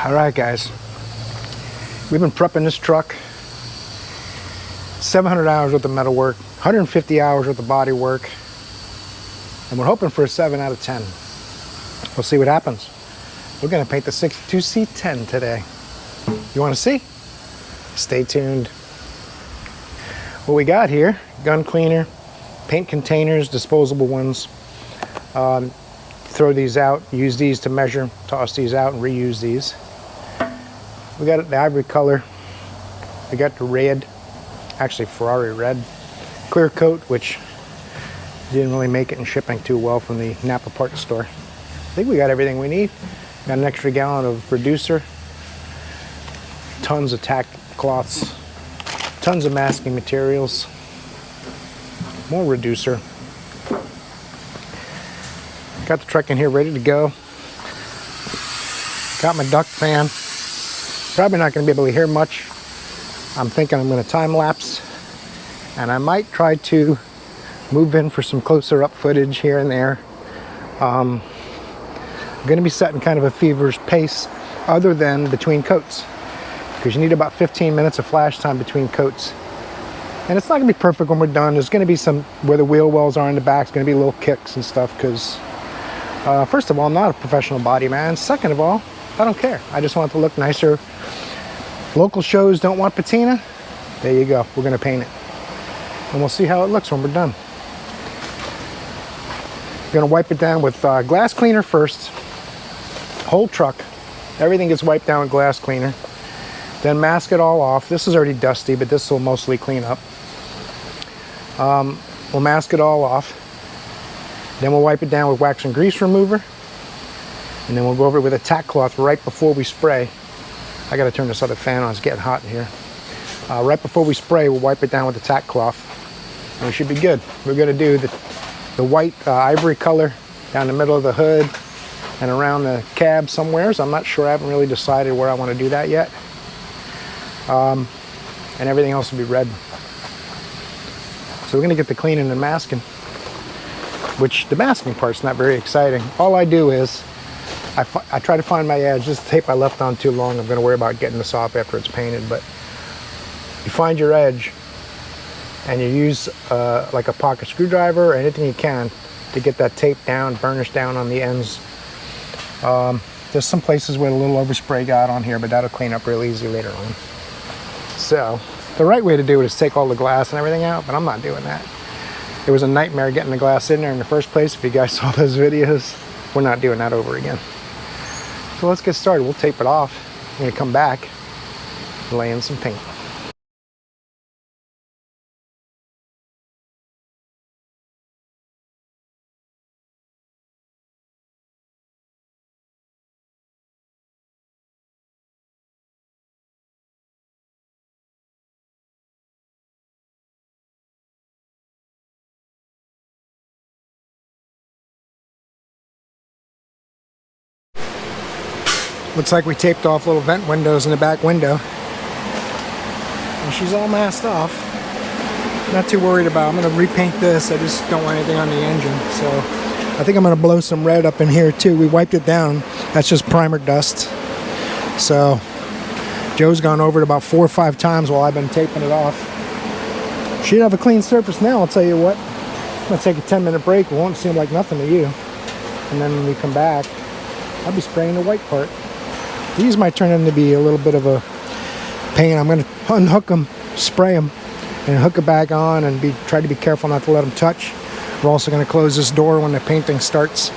All right, guys. We've been prepping this truck. 700 hours worth of metal work, 150 hours worth of body work, and we're hoping for a 7 out of 10. We'll see what happens. We're gonna paint the 62 C10 today. You wanna see? Stay tuned. What we got here, gun cleaner, paint containers, disposable ones. Throw these out, use these to measure, toss these out and reuse these. We got the ivory color. We got the red, actually Ferrari red. Clear coat, which didn't really make it in shipping too well from the Napa parts store. I think we got everything we need. Got an extra gallon of reducer, tons of tack cloths, tons of masking materials, more reducer. Got the truck in here ready to go. Got my duct fan. Probably not going to be able to hear much. I'm thinking I'm going to time lapse, and I might try to move in for some closer up footage here and there. I'm going to be setting kind of a feverish pace other than between coats, because you need about 15 minutes of flash time between coats. And it's not going to be perfect when we're done. There's going to be some, where the wheel wells are in the back, it's going to be little kicks and stuff, because first of all, I'm not a professional body man. Second of all, I don't care. I just want it to look nicer. Local shows don't want patina. There you go. We're going to paint it. And we'll see how it looks when we're done. We're going to wipe it down with glass cleaner first. Whole truck. Everything gets wiped down with glass cleaner. Then mask it all off. This is already dusty, but this will mostly clean up. We'll mask it all off. Then we'll wipe it down with wax and grease remover. And then we'll go over it with a tack cloth right before we spray. I gotta turn this other fan on, it's getting hot in here. Right before we spray, we'll wipe it down with the tack cloth. And we should be good. We're gonna do the white ivory color down the middle of the hood and around the cab somewhere. So I'm not sure, I haven't really decided where I wanna do that yet. And everything else will be red. So we're gonna get the cleaning and masking, which the masking part's not very exciting. All I do is, I try to find my edge. This tape I left on too long. I'm going to worry about getting this off after it's painted. But you find your edge and you use like a pocket screwdriver or anything you can to get that tape down, burnish down on the ends. There's some places where a little overspray got on here, but that'll clean up real easy later on. So the right way to do it is take all the glass and everything out, but I'm not doing that. It was a nightmare getting the glass in there in the first place. If you guys saw those videos, we're not doing that over again. So let's get started. We'll tape it off. I'm gonna come back and lay in some paint. Looks like we taped off little vent windows in the back window. And she's all masked off. Not too worried about it. I'm going to repaint this. I just don't want anything on the engine. So I think I'm going to blow some red up in here too. We wiped it down. That's just primer dust. So Joe's gone over it about 4 or 5 times while I've been taping it off. Should have a clean surface now, I'll tell you what. I'm going to take a 10-minute break. It won't seem like nothing to you. And then when we come back, I'll be spraying the white part. These might turn into be a little bit of a pain. I'm going to unhook them, spray them, and hook it back on and try to be careful not to let them touch. We're also going to close this door when the painting starts.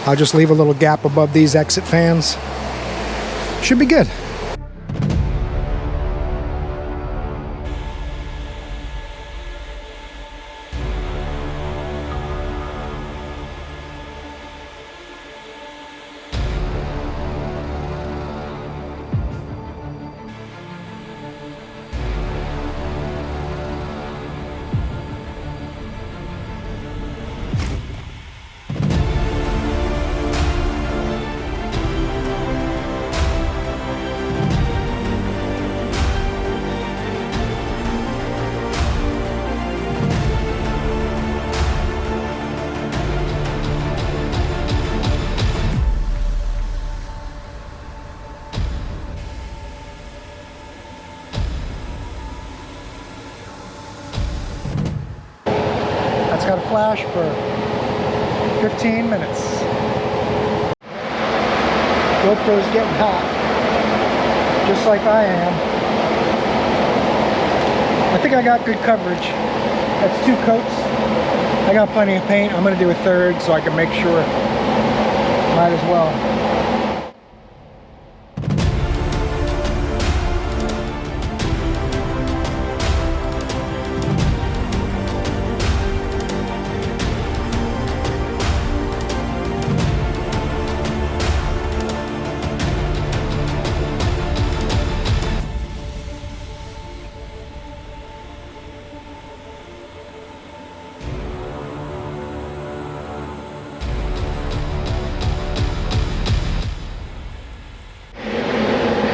I'll just leave a little gap above these exit fans. Should be good. got a flash for 15 minutes. GoPro's getting hot, just like I am. I think I got good coverage. That's 2 coats. I got plenty of paint. I'm gonna do a third so I can make sure. Might as well.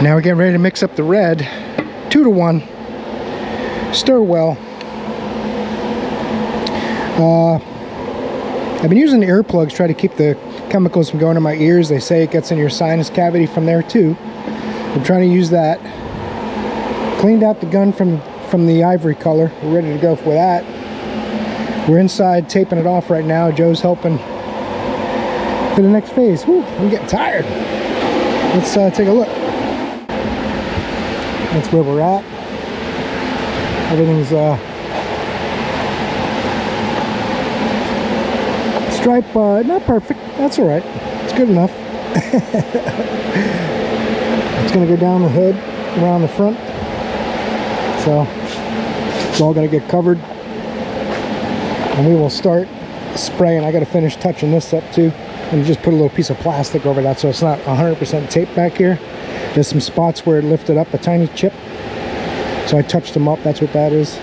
Now we're getting ready to mix up the red, 2 to 1. Stir well. I've been using the earplugs, try to keep the chemicals from going to my ears. They say it gets in your sinus cavity from there too. I'm trying to use that. Cleaned out the gun from the ivory color. We're ready to go for that. We're inside taping it off right now. Joe's helping for the next phase. Whew, I'm getting tired. Let's take a look. That's where we're at. Everything's stripe, not perfect. That's all right. It's good enough. It's gonna go down the hood, around the front. So it's all gonna get covered, and we will start spraying. I got to finish touching this up too, and just put a little piece of plastic over that so it's not 100% taped back here. There's some spots where it lifted up a tiny chip, so I touched them up. That's what that is.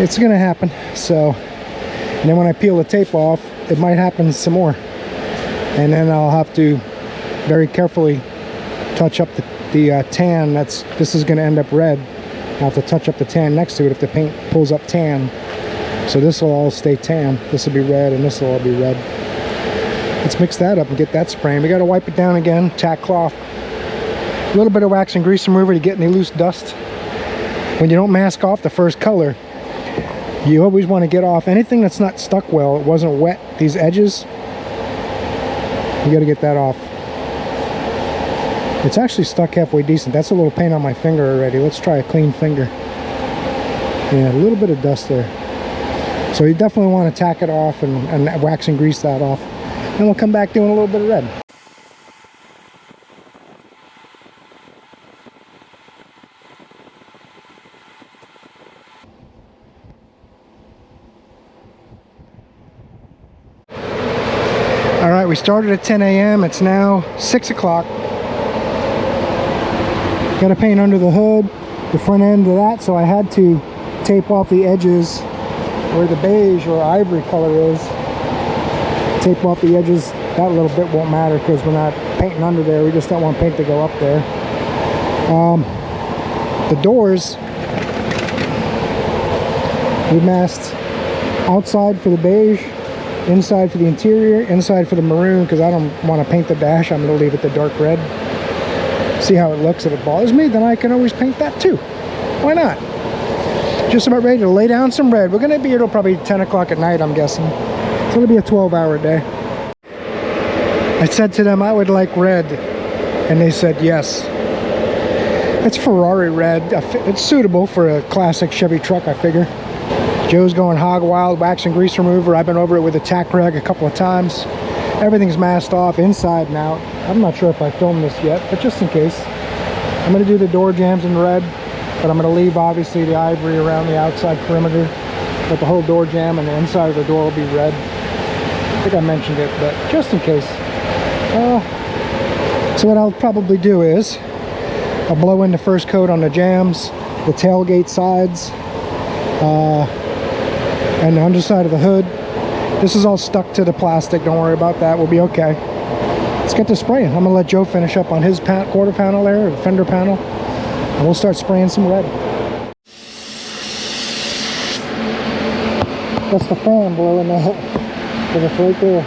It's gonna happen. So, and then when I peel the tape off, it might happen some more, and then I'll have to very carefully touch up the tan. This is gonna end up red. I'll have to touch up the tan next to it if the paint pulls up tan. So this will all stay tan. This will be red, and this will all be red. Let's mix that up and get that spraying. We got to wipe it down again. Tack cloth. A little bit of wax and grease remover to get any loose dust. When you don't mask off the first color, you always want to get off anything that's not stuck well. It wasn't wet. These edges, you got to get that off. It's actually stuck halfway decent. That's a little paint on my finger already. Let's try a clean finger. Yeah, a little bit of dust there. So you definitely want to tack it off and wax and grease that off. Then we'll come back doing a little bit of red. All right, we started at 10 a.m. It's now 6 o'clock. Got to paint under the hood, the front end of that, so I had to tape off the edges where the beige or ivory color is. Tape off the edges. That little bit won't matter because we're not painting under there. We just don't want paint to go up there. The doors, we masked outside for the beige, inside for the interior, inside for the maroon, because I don't want to paint the dash. I'm going to leave it the dark red. See how it looks. If it bothers me, then I can always paint that too. Why not? Just about ready to lay down some red. We're going to be here till probably 10 o'clock at night, I'm guessing. It's going to be a 12-hour day. I said to them I would like red, and they said yes. It's Ferrari red. It's suitable for a classic Chevy truck, I figure. Joe's going hog wild, wax and grease remover. I've been over it with a tack rag a couple of times. Everything's masked off inside and out. I'm not sure if I filmed this yet, but just in case. I'm going to do the door jambs in red, but I'm going to leave obviously the ivory around the outside perimeter. But the whole door jamb and the inside of the door will be red. I think I mentioned it, but just in case. So what I'll probably do is I'll blow in the first coat on the jambs, the tailgate sides, and the underside of the hood. This is all stuck to the plastic. Don't worry about that. We'll be okay. Let's get to spraying. I'm going to let Joe finish up on his quarter panel there, or fender panel, and we'll start spraying some red. That's the fan blowing out. It's right there.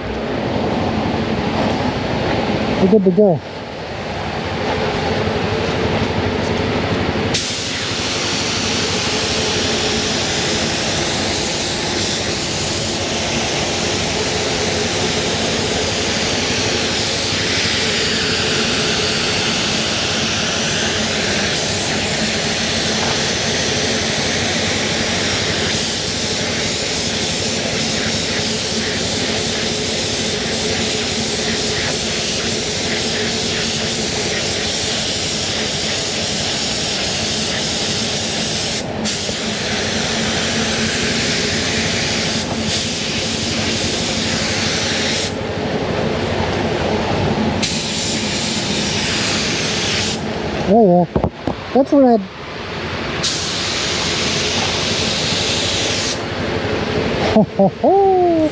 We're good to go. Oh, that's red. Ho, ho, ho.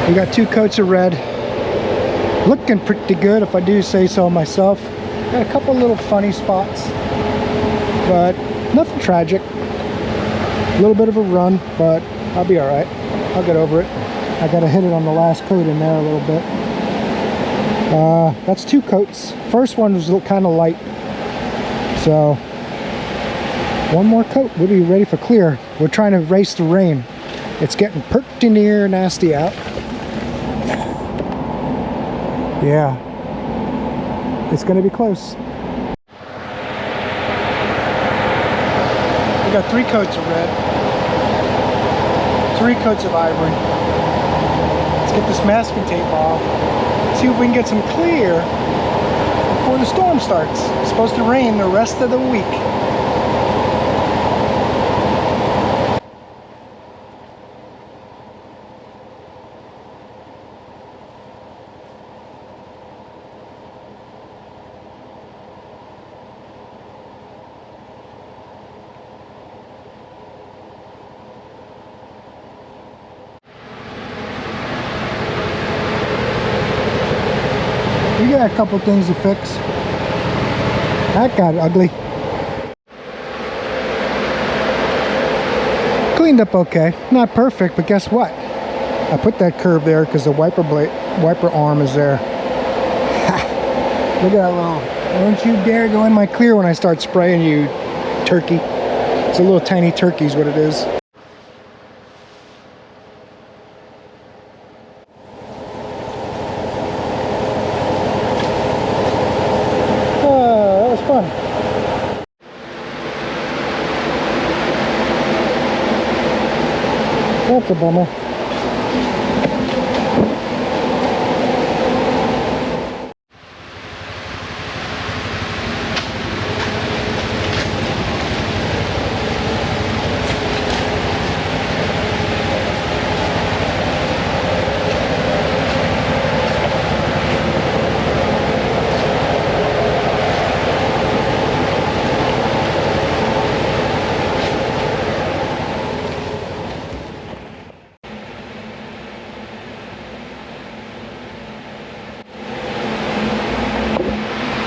We got 2 coats of red. Looking pretty good, if I do say so myself. Got a couple little funny spots, but nothing tragic. A little bit of a run, but I'll be all right. I'll get over it. I gotta hit it on the last coat in there a little bit. That's 2 coats. First one was kind of light, so one more coat, we'll be ready for clear. We're trying to race the rain. It's getting pretty near nasty out. Yeah, it's gonna be close. We got 3 coats of red, 3 coats of ivory. Let's get this masking tape off, see if we can get some clear before the storm starts. It's supposed to rain the rest of the week. We got a couple things to fix. That got ugly. Cleaned up okay. Not perfect, but guess what? I put that curve there because the wiper arm is there. Look at that little. Don't you dare go in my clear when I start spraying, you turkey. It's a little tiny turkey is what it is. That's a bummer.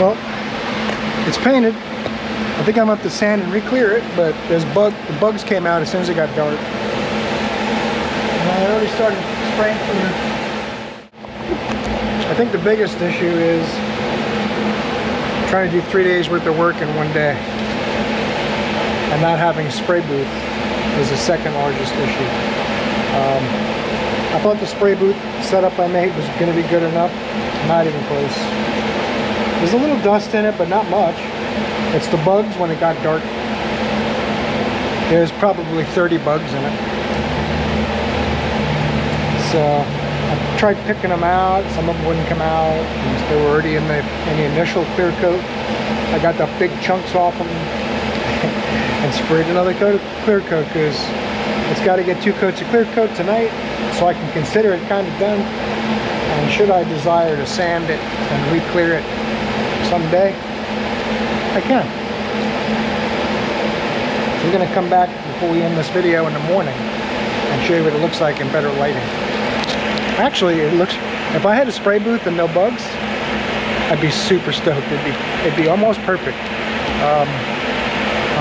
Well, it's painted. I think I'm up to sand and re-clear it, but the bugs came out as soon as it got dark. And I already started spraying clear. I think the biggest issue is trying to do 3 days worth of work in one day. And not having a spray booth is the second largest issue. I thought the spray booth setup I made was going to be good enough. Not even close. There's a little dust in it, but not much. It's the bugs when it got dark. There's probably 30 bugs in it. So I tried picking them out. Some of them wouldn't come out. They were already in the initial clear coat. I got the big chunks off them and sprayed another coat of clear coat because it's got to get 2 coats of clear coat tonight so I can consider it kind of done. And should I desire to sand it and re-clear it someday, I can. So we're going to come back before we end this video in the morning and show you what it looks like in better lighting. Actually, it looks, if I had a spray booth and no bugs, I'd be super stoked. It'd be almost perfect.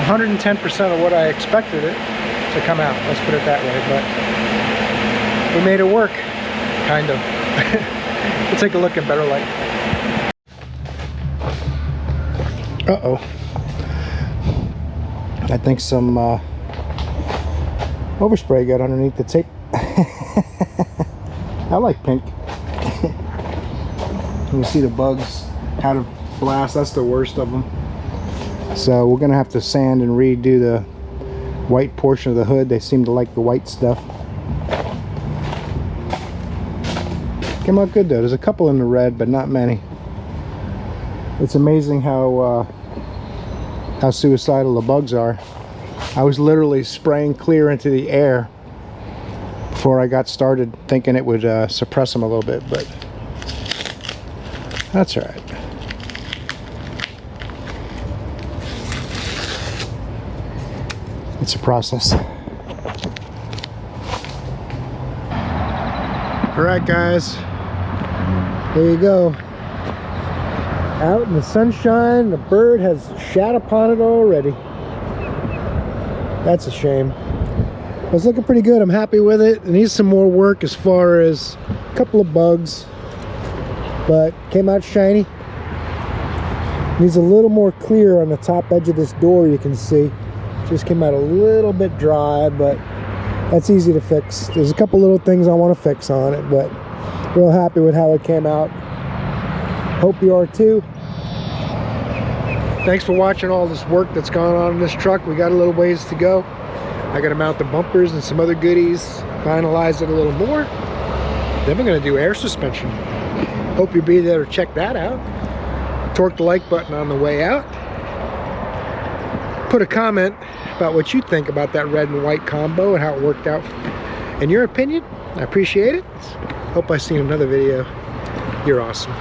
110% of what I expected it to come out, let's put it that way, but we made it work, kind of. We'll take a look at better light. Uh-oh. I think some overspray got underneath the tape. I like pink. You see the bugs out of blast. That's the worst of them. So we're gonna have to sand and redo the white portion of the hood. They seem to like the white stuff. Came out good though. There's a couple in the red, but not many. It's amazing how suicidal the bugs are. I was literally spraying clear into the air before I got started, thinking it would suppress them a little bit, but that's all right. It's a process. All right, guys. There you go. Out in the sunshine, the bird has shat upon it already. That's a shame. It's looking pretty good. I'm happy with it. It needs some more work as far as a couple of bugs, but came out shiny. Needs a little more clear on the top edge of this door, you can see. Just came out a little bit dry, but that's easy to fix. There's a couple little things I want to fix on it, but real happy with how it came out. Hope you are too. Thanks for watching all this work that's gone on in this truck. We got a little ways to go. I got to mount the bumpers and some other goodies, finalize it a little more. Then we're going to do air suspension. Hope you'll be there to check that out. Torque the like button on the way out. Put a comment about what you think about that red and white combo and how it worked out. In your opinion, I appreciate it. Hope I see another video. You're awesome.